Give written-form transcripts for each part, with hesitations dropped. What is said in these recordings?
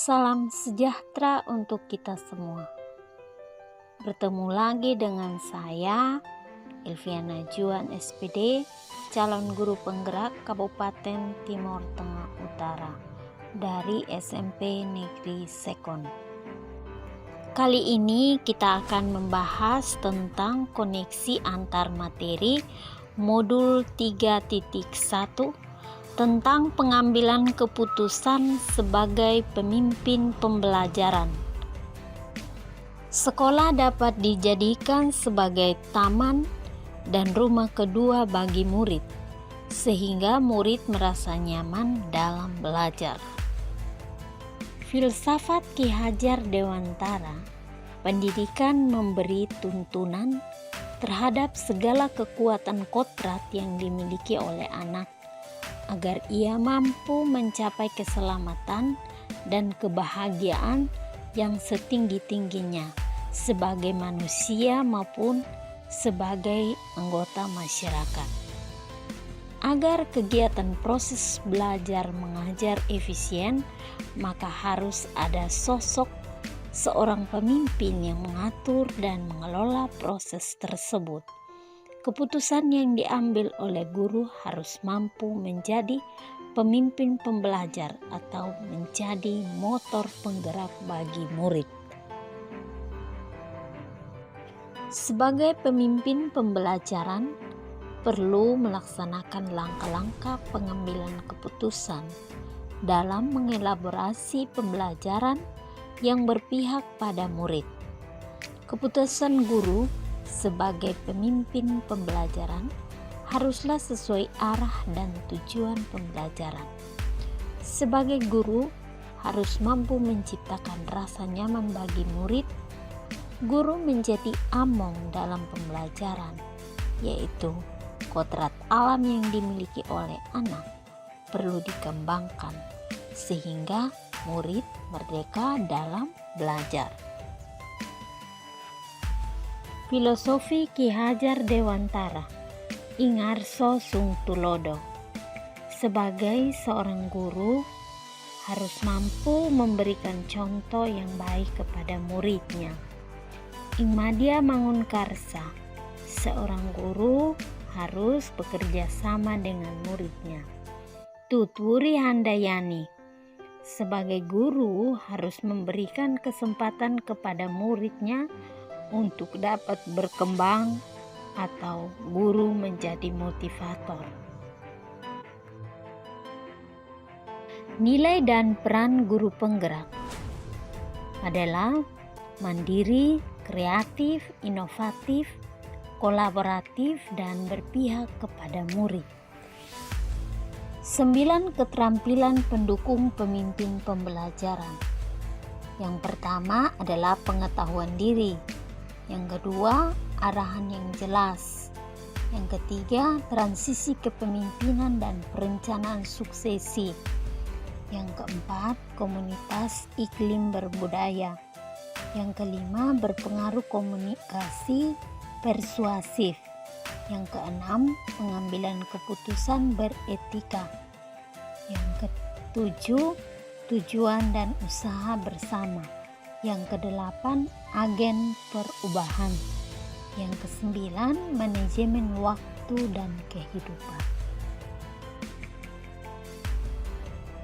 Salam sejahtera untuk kita semua. Bertemu lagi dengan saya, Elviana Juan SPD, calon guru penggerak Kabupaten Timur Tengah Utara dari SMP Negeri Sekon. Kali ini kita akan membahas tentang koneksi antar materi modul 3.1 tentang pengambilan keputusan sebagai pemimpin pembelajaran. Sekolah dapat dijadikan sebagai taman dan rumah kedua bagi murid, sehingga murid merasa nyaman dalam belajar. Filsafat Ki Hajar Dewantara, pendidikan memberi tuntunan terhadap segala kekuatan kodrat yang dimiliki oleh anak, agar ia mampu mencapai keselamatan dan kebahagiaan yang setinggi-tingginya sebagai manusia maupun sebagai anggota masyarakat. Agar kegiatan proses belajar mengajar efisien, maka harus ada sosok seorang pemimpin yang mengatur dan mengelola proses tersebut. Keputusan yang diambil oleh guru harus mampu menjadi pemimpin pembelajar atau menjadi motor penggerak bagi murid. Sebagai pemimpin pembelajaran, perlu melaksanakan langkah-langkah pengambilan keputusan dalam mengelaborasi pembelajaran yang berpihak pada murid. Keputusan guru sebagai pemimpin pembelajaran haruslah sesuai arah dan tujuan pembelajaran. Sebagai guru harus mampu menciptakan rasa nyaman bagi murid. Guru menjadi among dalam pembelajaran, yaitu kodrat alam yang dimiliki oleh anak perlu dikembangkan sehingga murid merdeka dalam belajar. Filosofi Ki Hajar Dewantara, Ingarso Sung Tulodo. Sebagai seorang guru harus mampu memberikan contoh yang baik kepada muridnya. Ingmadia Mangunkarsa, seorang guru harus bekerja sama dengan muridnya. Tutwuri Handayani, sebagai guru harus memberikan kesempatan kepada muridnya untuk dapat berkembang atau guru menjadi motivator. Nilai dan peran guru penggerak adalah mandiri, kreatif, inovatif, kolaboratif, dan berpihak kepada murid. 9 keterampilan pendukung pemimpin pembelajaran. Yang pertama adalah pengetahuan diri. Yang kedua, arahan yang jelas. Yang ketiga, transisi kepemimpinan dan perencanaan suksesi. Yang keempat, komunitas iklim berbudaya. Yang kelima, berpengaruh komunikasi persuasif. Yang keenam, pengambilan keputusan beretika. Yang ketujuh, tujuan dan usaha bersama. Yang kedelapan, agen perubahan. Yang kesembilan, manajemen waktu dan kehidupan.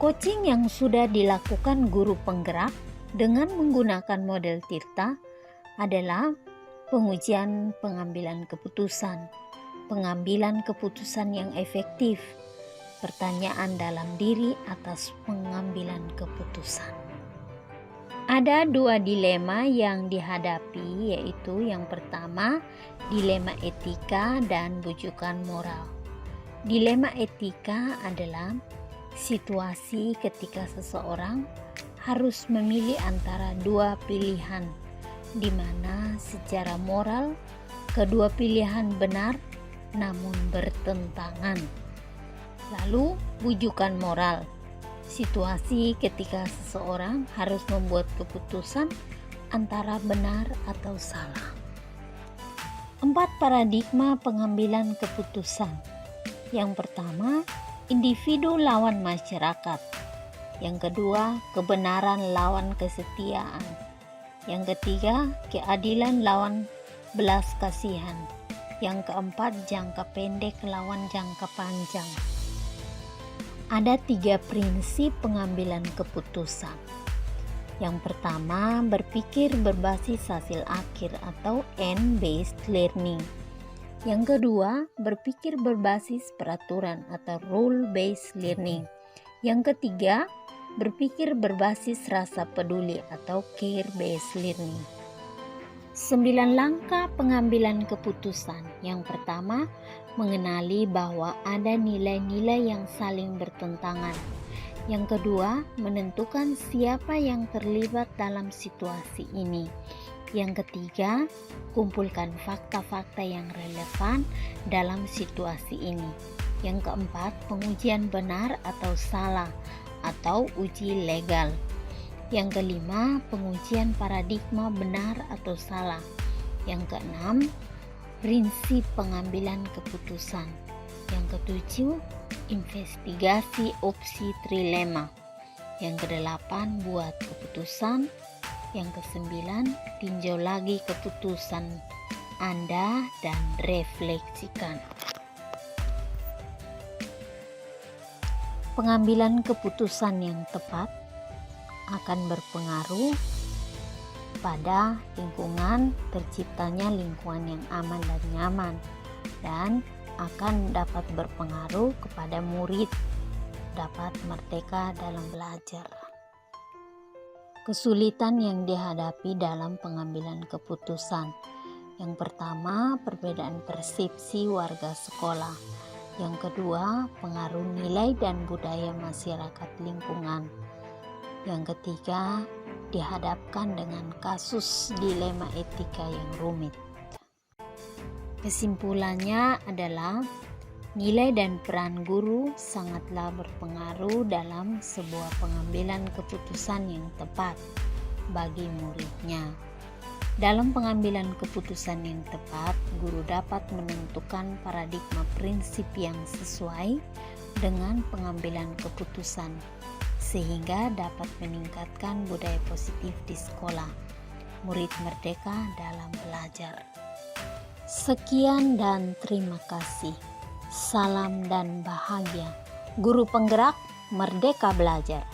Coaching yang sudah dilakukan guru penggerak dengan menggunakan model Tirta adalah pengujian pengambilan keputusan yang efektif, pertanyaan dalam diri atas pengambilan keputusan. Ada 2 dilema yang dihadapi, yaitu yang pertama, dilema etika dan bujukan moral. Dilema etika adalah situasi ketika seseorang harus memilih antara 2 pilihan, di mana secara moral kedua pilihan benar namun bertentangan. Lalu bujukan moral, situasi ketika seseorang harus membuat keputusan antara benar atau salah. 4 paradigma pengambilan keputusan. Yang pertama, individu lawan masyarakat. Yang kedua, kebenaran lawan kesetiaan. Yang ketiga, keadilan lawan belas kasihan. Yang keempat, jangka pendek lawan jangka panjang. Ada 3 prinsip pengambilan keputusan. Yang pertama, berpikir berbasis hasil akhir atau end-based learning. Yang kedua, berpikir berbasis peraturan atau rule-based learning. Yang ketiga, berpikir berbasis rasa peduli atau care-based learning. 9 langkah pengambilan keputusan. Yang pertama, mengenali bahwa ada nilai-nilai yang saling bertentangan. Yang kedua, menentukan siapa yang terlibat dalam situasi ini. Yang ketiga, kumpulkan fakta-fakta yang relevan dalam situasi ini. Yang keempat, pengujian benar atau salah atau uji legal. Yang kelima, pengujian paradigma benar atau salah. Yang keenam, prinsip pengambilan keputusan. Yang ketujuh, investigasi opsi trilema. Yang kedelapan, buat keputusan. Yang kesembilan, tinjau lagi keputusan Anda dan refleksikan. Pengambilan keputusan yang tepat akan berpengaruh pada lingkungan, terciptanya lingkungan yang aman dan nyaman, dan akan dapat berpengaruh kepada murid dapat merdeka dalam belajar. Kesulitan yang dihadapi dalam pengambilan keputusan. Yang pertama, perbedaan persepsi warga sekolah. Yang kedua, pengaruh nilai dan budaya masyarakat lingkungan. Yang ketiga, dihadapkan dengan kasus dilema etika yang rumit. Kesimpulannya adalah nilai dan peran guru sangatlah berpengaruh dalam sebuah pengambilan keputusan yang tepat bagi muridnya. Dalam pengambilan keputusan yang tepat, guru dapat menentukan paradigma prinsip yang sesuai dengan pengambilan keputusan, sehingga dapat meningkatkan budaya positif di sekolah. Murid merdeka dalam belajar. Sekian dan terima kasih. Salam dan bahagia. Guru penggerak Merdeka Belajar.